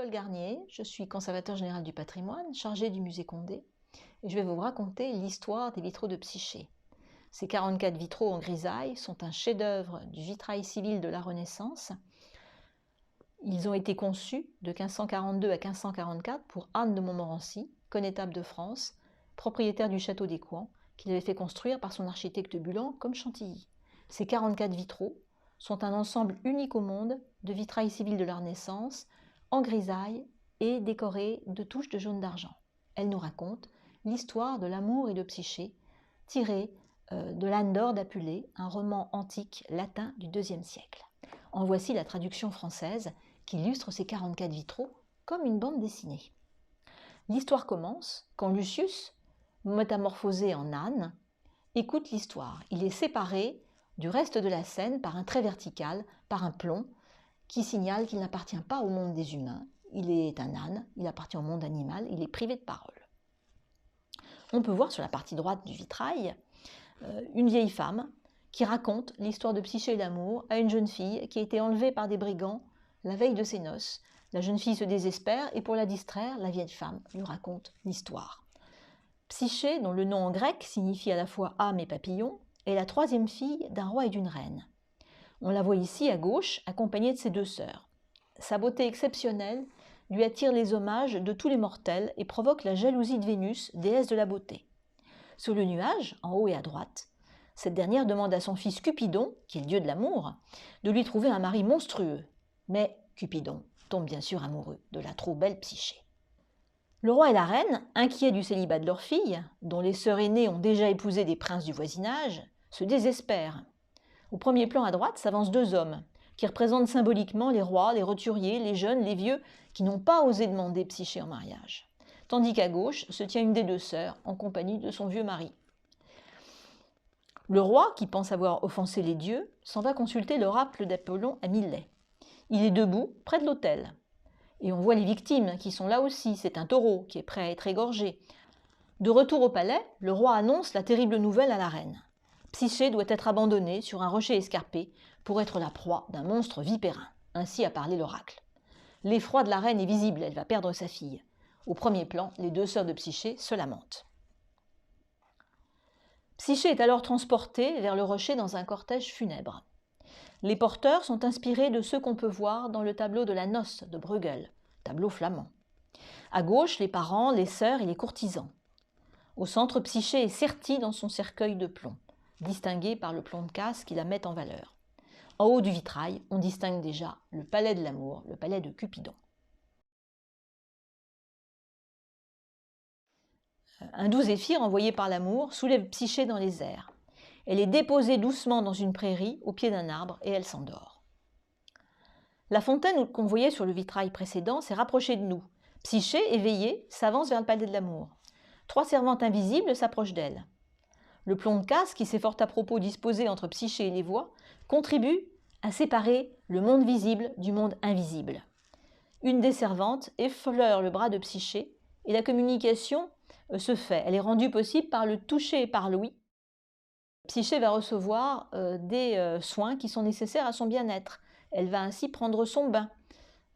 Nicole Garnier, je suis conservateur général du patrimoine, chargée du musée Condé, et je vais vous raconter l'histoire des vitraux de Psyché. Ces 44 vitraux en grisaille sont un chef-d'œuvre du vitrail civil de la Renaissance. Ils ont été conçus de 1542 à 1544 pour Anne de Montmorency, connétable de France, propriétaire du château d'Écouen, qu'il avait fait construire par son architecte Bulan comme Chantilly. Ces 44 vitraux sont un ensemble unique au monde de vitrail civil de la Renaissance, en grisaille et décorés de touches de jaune d'argent. Elle nous raconte l'histoire de l'amour et de Psyché, tirée de l'Âne d'or d'Apulée, un roman antique latin du IIe siècle. En voici la traduction française qui illustre ces 44 vitraux comme une bande dessinée. L'histoire commence quand Lucius, métamorphosé en âne, écoute l'histoire. Il est séparé du reste de la scène par un trait vertical, par un plomb, qui signale qu'il n'appartient pas au monde des humains. Il est un âne, il appartient au monde animal, il est privé de parole. On peut voir sur la partie droite du vitrail une vieille femme qui raconte l'histoire de Psyché et d'amour à une jeune fille qui a été enlevée par des brigands la veille de ses noces. La jeune fille se désespère et pour la distraire, la vieille femme lui raconte l'histoire. Psyché, dont le nom en grec signifie à la fois âme et papillon, est la troisième fille d'un roi et d'une reine. On la voit ici à gauche, accompagnée de ses deux sœurs. Sa beauté exceptionnelle lui attire les hommages de tous les mortels et provoque la jalousie de Vénus, déesse de la beauté. Sur le nuage, en haut et à droite, cette dernière demande à son fils Cupidon, qui est le dieu de l'amour, de lui trouver un mari monstrueux. Mais Cupidon tombe bien sûr amoureux de la trop belle Psyché. Le roi et la reine, inquiets du célibat de leur fille, dont les sœurs aînées ont déjà épousé des princes du voisinage, se désespèrent. Au premier plan à droite s'avancent deux hommes, qui représentent symboliquement les rois, les roturiers, les jeunes, les vieux, qui n'ont pas osé demander Psyché en mariage. Tandis qu'à gauche se tient une des deux sœurs, en compagnie de son vieux mari. Le roi, qui pense avoir offensé les dieux, s'en va consulter l'oracle d'Apollon à Milet. Il est debout, près de l'autel. Et on voit les victimes qui sont là aussi, c'est un taureau qui est prêt à être égorgé. De retour au palais, le roi annonce la terrible nouvelle à la reine. Psyché doit être abandonnée sur un rocher escarpé pour être la proie d'un monstre vipérin. Ainsi a parlé l'oracle. L'effroi de la reine est visible, elle va perdre sa fille. Au premier plan, les deux sœurs de Psyché se lamentent. Psyché est alors transportée vers le rocher dans un cortège funèbre. Les porteurs sont inspirés de ceux qu'on peut voir dans le tableau de la noce de Bruegel, tableau flamand. À gauche, les parents, les sœurs et les courtisans. Au centre, Psyché est sertie dans son cercueil de plomb, distingué par le plomb de casse qui la met en valeur. En haut du vitrail, on distingue déjà le palais de l'amour, le palais de Cupidon. Un doux zéphyr envoyé par l'amour soulève Psyché dans les airs. Elle est déposée doucement dans une prairie, au pied d'un arbre, et elle s'endort. La fontaine qu'on voyait sur le vitrail précédent s'est rapprochée de nous. Psyché, éveillée, s'avance vers le palais de l'amour. Trois servantes invisibles s'approchent d'elle. Le plomb de casse, qui s'est fort à propos disposé entre Psyché et les voix, contribue à séparer le monde visible du monde invisible. Une des servantes effleure le bras de Psyché et la communication se fait. Elle est rendue possible par le toucher et par l'ouïe. Psyché va recevoir des soins qui sont nécessaires à son bien-être. Elle va ainsi prendre son bain.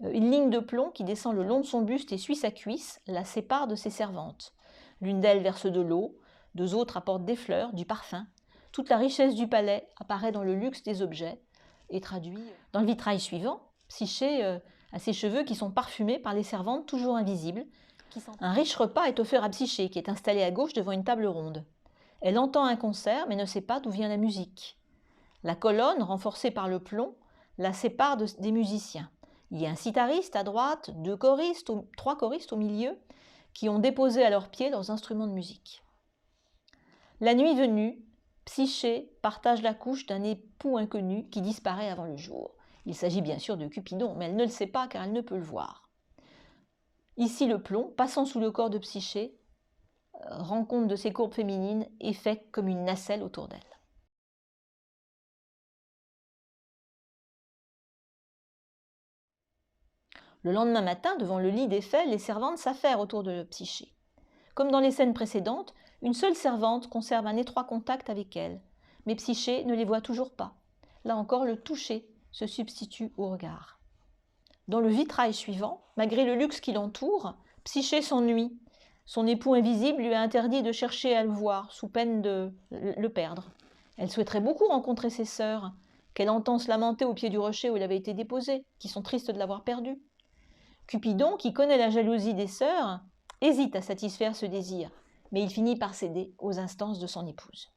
Une ligne de plomb qui descend le long de son buste et suit sa cuisse la sépare de ses servantes. L'une d'elles verse de l'eau, deux autres apportent des fleurs, du parfum. Toute la richesse du palais apparaît dans le luxe des objets et traduit. Dans le vitrail suivant, Psyché a ses cheveux qui sont parfumés par les servantes toujours invisibles. Un riche repas est offert à Psyché qui est installée à gauche devant une table ronde. Elle entend un concert mais ne sait pas d'où vient la musique. La colonne, renforcée par le plomb, la sépare des musiciens. Il y a un sitariste à droite, trois choristes au milieu, qui ont déposé à leurs pieds leurs instruments de musique. La nuit venue, Psyché partage la couche d'un époux inconnu qui disparaît avant le jour. Il s'agit bien sûr de Cupidon, mais elle ne le sait pas car elle ne peut le voir. Ici, le plomb, passant sous le corps de Psyché, rend compte de ses courbes féminines et fait comme une nacelle autour d'elle. Le lendemain matin, devant le lit défait, les servantes s'affairent autour de Psyché. Comme dans les scènes précédentes, une seule servante conserve un étroit contact avec elle, mais Psyché ne les voit toujours pas. Là encore, le toucher se substitue au regard. Dans le vitrail suivant, malgré le luxe qui l'entoure, Psyché s'ennuie. Son époux invisible lui a interdit de chercher à le voir, sous peine de le perdre. Elle souhaiterait beaucoup rencontrer ses sœurs, qu'elle entend se lamenter au pied du rocher où il avait été déposé, qui sont tristes de l'avoir perdu. Cupidon, qui connaît la jalousie des sœurs, hésite à satisfaire ce désir, mais il finit par céder aux instances de son épouse.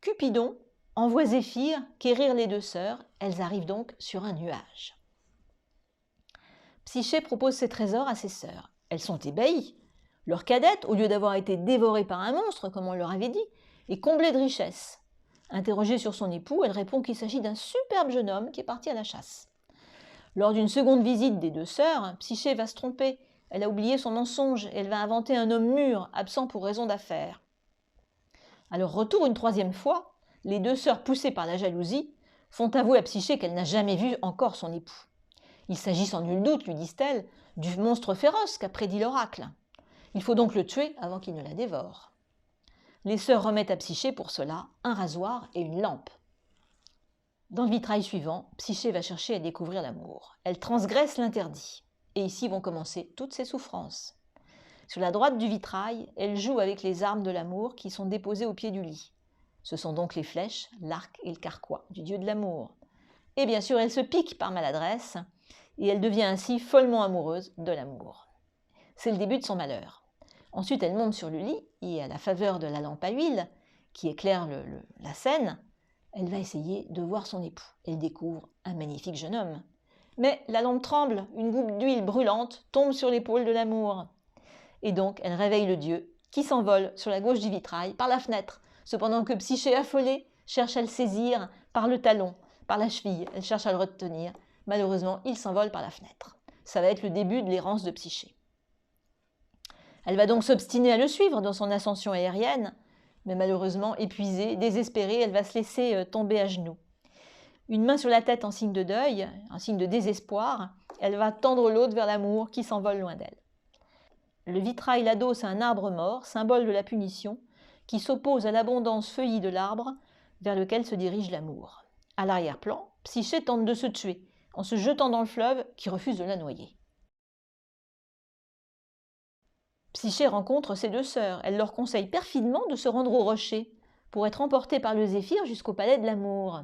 Cupidon envoie Zéphyr quérir les deux sœurs, elles arrivent donc sur un nuage. Psyché propose ses trésors à ses sœurs. Elles sont ébahies. Leur cadette, au lieu d'avoir été dévorée par un monstre, comme on leur avait dit, est comblée de richesses. Interrogée sur son époux, elle répond qu'il s'agit d'un superbe jeune homme qui est parti à la chasse. Lors d'une seconde visite des deux sœurs, Psyché va se tromper. Elle a oublié son mensonge et elle va inventer un homme mûr, absent pour raison d'affaires. À leur retour une troisième fois, les deux sœurs, poussées par la jalousie, font avouer à Psyché qu'elle n'a jamais vu encore son époux. Il s'agit sans nul doute, lui disent-elles, du monstre féroce qu'a prédit l'oracle. Il faut donc le tuer avant qu'il ne la dévore. Les sœurs remettent à Psyché pour cela un rasoir et une lampe. Dans le vitrail suivant, Psyché va chercher à découvrir l'amour. Elle transgresse l'interdit. Et ici vont commencer toutes ses souffrances. Sur la droite du vitrail, elle joue avec les armes de l'amour qui sont déposées au pied du lit. Ce sont donc les flèches, l'arc et le carquois du dieu de l'amour. Et bien sûr, elle se pique par maladresse et elle devient ainsi follement amoureuse de l'amour. C'est le début de son malheur. Ensuite, elle monte sur le lit et à la faveur de la lampe à huile qui éclaire la scène, elle va essayer de voir son époux. Elle découvre un magnifique jeune homme. Mais la lampe tremble, une goutte d'huile brûlante tombe sur l'épaule de l'amour. Et donc, elle réveille le dieu qui s'envole sur la gauche du vitrail par la fenêtre, cependant que Psyché, affolée, cherche à le saisir par le talon, par la cheville. Elle cherche à le retenir. Malheureusement, il s'envole par la fenêtre. Ça va être le début de l'errance de Psyché. Elle va donc s'obstiner à le suivre dans son ascension aérienne, mais malheureusement, épuisée, désespérée, elle va se laisser tomber à genoux. Une main sur la tête en signe de deuil, en signe de désespoir, elle va tendre l'autre vers l'amour qui s'envole loin d'elle. Le vitrail l'adosse à un arbre mort, symbole de la punition, qui s'oppose à l'abondance feuillie de l'arbre vers lequel se dirige l'amour. À l'arrière-plan, Psyché tente de se tuer, en se jetant dans le fleuve qui refuse de la noyer. Psyché rencontre ses deux sœurs. Elle leur conseille perfidement de se rendre au rocher pour être emportées par le Zéphyr jusqu'au palais de l'amour.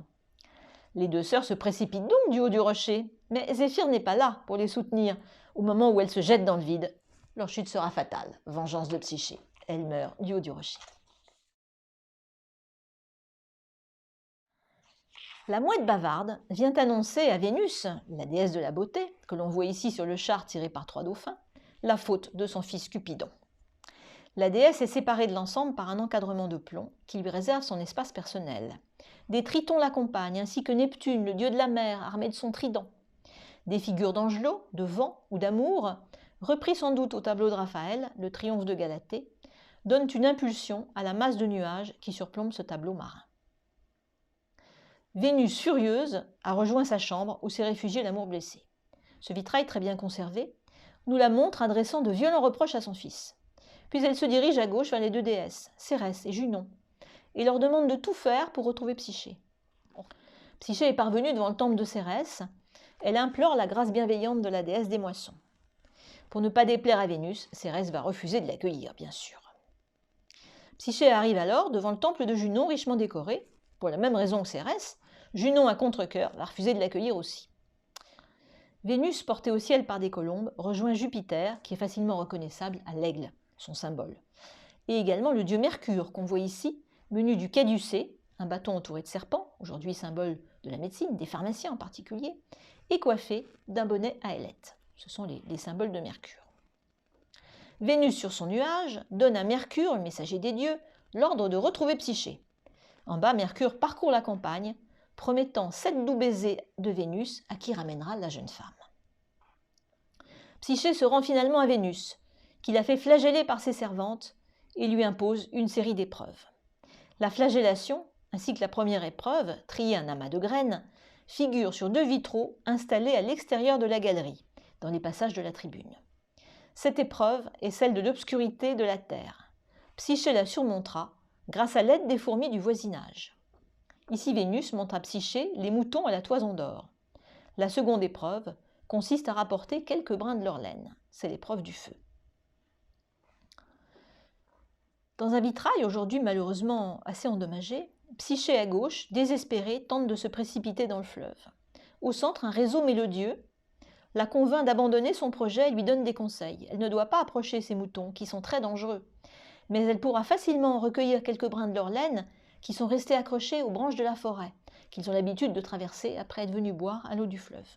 Les deux sœurs se précipitent donc du haut du rocher, mais Zéphyr n'est pas là pour les soutenir au moment où elles se jettent dans le vide. Leur chute sera fatale. Vengeance de Psyché. Elle meurt du haut du rocher. La mouette bavarde vient annoncer à Vénus, la déesse de la beauté, que l'on voit ici sur le char tiré par 3 dauphins, la faute de son fils Cupidon. La déesse est séparée de l'ensemble par un encadrement de plomb qui lui réserve son espace personnel. Des tritons l'accompagnent, ainsi que Neptune, le dieu de la mer, armé de son trident. Des figures d'angelots, de vent ou d'amour, repris sans doute au tableau de Raphaël, le triomphe de Galatée, donnent une impulsion à la masse de nuages qui surplombe ce tableau marin. Vénus, furieuse, a rejoint sa chambre où s'est réfugié l'amour blessé. Ce vitrail très bien conservé nous la montre adressant de violents reproches à son fils. Puis elle se dirige à gauche vers les deux déesses, Cérès et Junon, et leur demande de tout faire pour retrouver Psyché. Psyché est parvenue devant le temple de Cérès. Elle implore la grâce bienveillante de la déesse des moissons. Pour ne pas déplaire à Vénus, Cérès va refuser de l'accueillir, bien sûr. Psyché arrive alors devant le temple de Junon richement décoré. Pour la même raison que Cérès, Junon à contre-cœur va refuser de l'accueillir aussi. Vénus, portée au ciel par des colombes, rejoint Jupiter, qui est facilement reconnaissable à l'aigle, son symbole. Et également le dieu Mercure, qu'on voit ici, menu du caducée, un bâton entouré de serpents, aujourd'hui symbole de la médecine, des pharmaciens en particulier, et coiffé d'un bonnet à ailettes. Ce sont les symboles de Mercure. Vénus, sur son nuage, donne à Mercure, le messager des dieux, l'ordre de retrouver Psyché. En bas, Mercure parcourt la campagne, promettant 7 doux baisers de Vénus à qui ramènera la jeune femme. Psyché se rend finalement à Vénus, qui la fait flageller par ses servantes et lui impose une série d'épreuves. La flagellation, ainsi que la première épreuve, trier un amas de graines, figure sur 2 vitraux installés à l'extérieur de la galerie, dans les passages de la tribune. Cette épreuve est celle de l'obscurité de la terre. Psyché la surmontera grâce à l'aide des fourmis du voisinage. Ici, Vénus montre à Psyché les moutons à la toison d'or. La seconde épreuve consiste à rapporter quelques brins de leur laine. C'est l'épreuve du feu. Dans un vitrail, aujourd'hui malheureusement assez endommagé, Psyché à gauche, désespérée, tente de se précipiter dans le fleuve. Au centre, un réseau mélodieux la convainc d'abandonner son projet et lui donne des conseils. Elle ne doit pas approcher ces moutons, qui sont très dangereux, mais elle pourra facilement recueillir quelques brins de leur laine qui sont restés accrochés aux branches de la forêt, qu'ils ont l'habitude de traverser après être venus boire à l'eau du fleuve.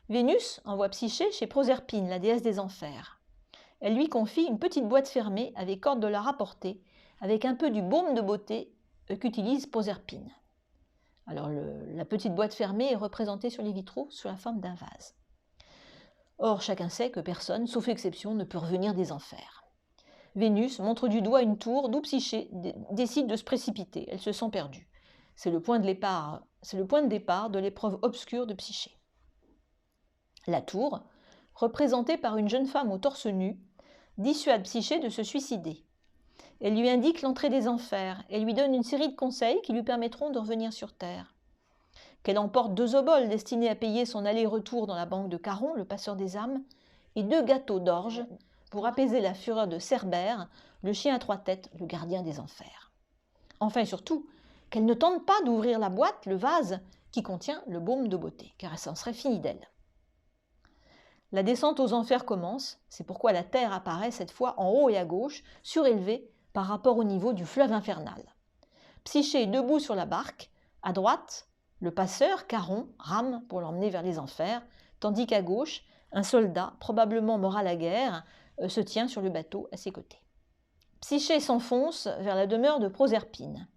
Vénus envoie Psyché chez Proserpine, la déesse des enfers. Elle lui confie une petite boîte fermée avec ordre de la rapporter, avec un peu du baume de beauté qu'utilise Proserpine. Alors la petite boîte fermée est représentée sur les vitraux sous la forme d'un vase. Or, chacun sait que personne, sauf exception, ne peut revenir des enfers. Vénus montre du doigt une tour d'où Psyché décide de se précipiter. Elle se sent perdue. C'est le point de départ de l'épreuve obscure de Psyché. La tour, représentée par une jeune femme au torse nu, dissuade Psyché de se suicider. Elle lui indique l'entrée des enfers et lui donne une série de conseils qui lui permettront de revenir sur Terre. Qu'elle emporte 2 oboles destinés à payer son aller-retour dans la banque de Charon, le passeur des âmes, et 2 gâteaux d'orge pour apaiser la fureur de Cerbère, le chien à 3 têtes, le gardien des enfers. Enfin et surtout, qu'elle ne tente pas d'ouvrir la boîte, le vase, qui contient le baume de beauté, car elle s'en serait finie d'elle. La descente aux enfers commence, c'est pourquoi la Terre apparaît cette fois en haut et à gauche, surélevée par rapport au niveau du fleuve infernal. Psyché est debout sur la barque, à droite, le passeur, Charon, rame pour l'emmener vers les enfers, tandis qu'à gauche, un soldat, probablement mort à la guerre, se tient sur le bateau à ses côtés. Psyché s'enfonce vers la demeure de Proserpine.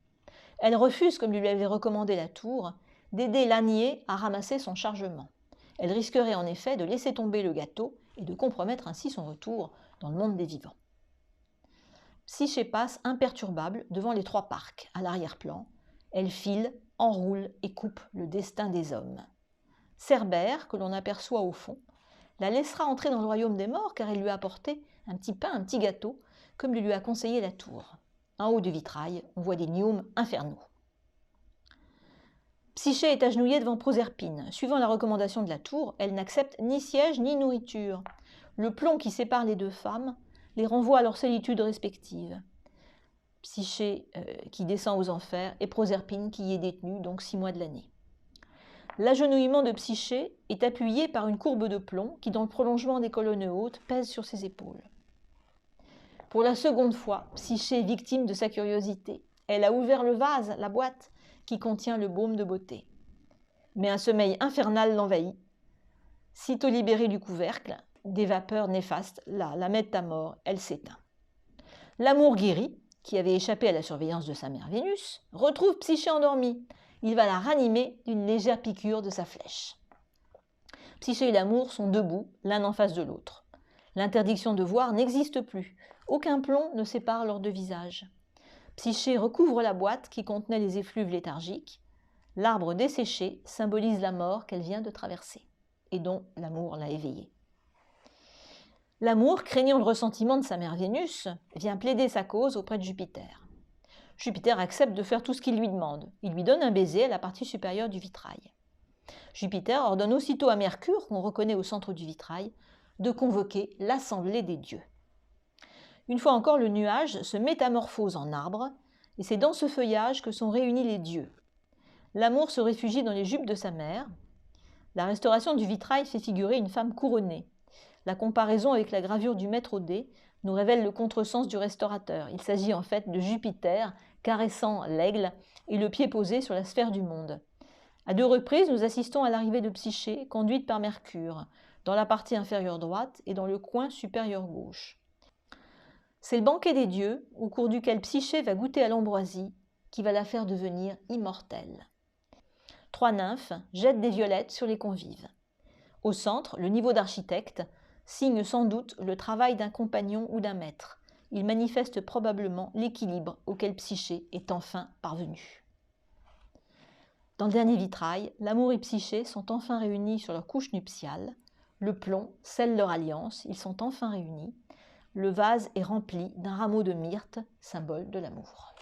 Elle refuse, comme lui avait recommandé la tour, d'aider l'ânier à ramasser son chargement. Elle risquerait en effet de laisser tomber le gâteau et de compromettre ainsi son retour dans le monde des vivants. Psyché passe imperturbable devant les 3 parcs, à l'arrière-plan. Elle file, enroule et coupe le destin des hommes. Cerbère, que l'on aperçoit au fond, la laissera entrer dans le royaume des morts car elle lui a apporté un petit pain, un petit gâteau, comme lui a conseillé la tour. En haut du vitrail, on voit des gnômes infernaux. Psyché est agenouillée devant Proserpine. Suivant la recommandation de la tour, elle n'accepte ni siège ni nourriture. Le plomb qui sépare les 2 femmes les renvoie à leur solitude respective. Psyché qui descend aux enfers et Proserpine qui y est détenue, donc 6 mois de l'année. L'agenouillement de Psyché est appuyé par une courbe de plomb qui, dans le prolongement des colonnes hautes, pèse sur ses épaules. Pour la seconde fois, Psyché est victime de sa curiosité. Elle a ouvert le vase, la boîte, qui contient le baume de beauté. Mais un sommeil infernal l'envahit. Sitôt libérée du couvercle, des vapeurs néfastes la mettent à mort, elle s'éteint. L'amour guéri, qui avait échappé à la surveillance de sa mère Vénus, retrouve Psyché endormie. Il va la ranimer d'une légère piqûre de sa flèche. Psyché et l'amour sont debout, l'un en face de l'autre. L'interdiction de voir n'existe plus. Aucun plomb ne sépare leurs 2 visages. Psyché recouvre la boîte qui contenait les effluves léthargiques. L'arbre desséché symbolise la mort qu'elle vient de traverser et dont l'amour l'a éveillée. L'amour, craignant le ressentiment de sa mère Vénus, vient plaider sa cause auprès de Jupiter. Jupiter accepte de faire tout ce qu'il lui demande. Il lui donne un baiser à la partie supérieure du vitrail. Jupiter ordonne aussitôt à Mercure, qu'on reconnaît au centre du vitrail, de convoquer l'assemblée des dieux. Une fois encore, le nuage se métamorphose en arbre, et c'est dans ce feuillage que sont réunis les dieux. L'amour se réfugie dans les jupes de sa mère. La restauration du vitrail fait figurer une femme couronnée. La comparaison avec la gravure du maître Odé nous révèle le contresens du restaurateur. Il s'agit en fait de Jupiter caressant l'aigle et le pied posé sur la sphère du monde. À 2 reprises, nous assistons à l'arrivée de Psyché, conduite par Mercure, dans la partie inférieure droite et dans le coin supérieur gauche. C'est le banquet des dieux, au cours duquel Psyché va goûter à l'ambroisie, qui va la faire devenir immortelle. 3 nymphes jettent des violettes sur les convives. Au centre, le niveau d'architecte signe sans doute le travail d'un compagnon ou d'un maître. Il manifeste probablement l'équilibre auquel Psyché est enfin parvenue. Dans le dernier vitrail, l'amour et Psyché sont enfin réunis sur leur couche nuptiale. Le plomb scelle leur alliance, ils sont enfin réunis. Le vase est rempli d'un rameau de myrte, symbole de l'amour.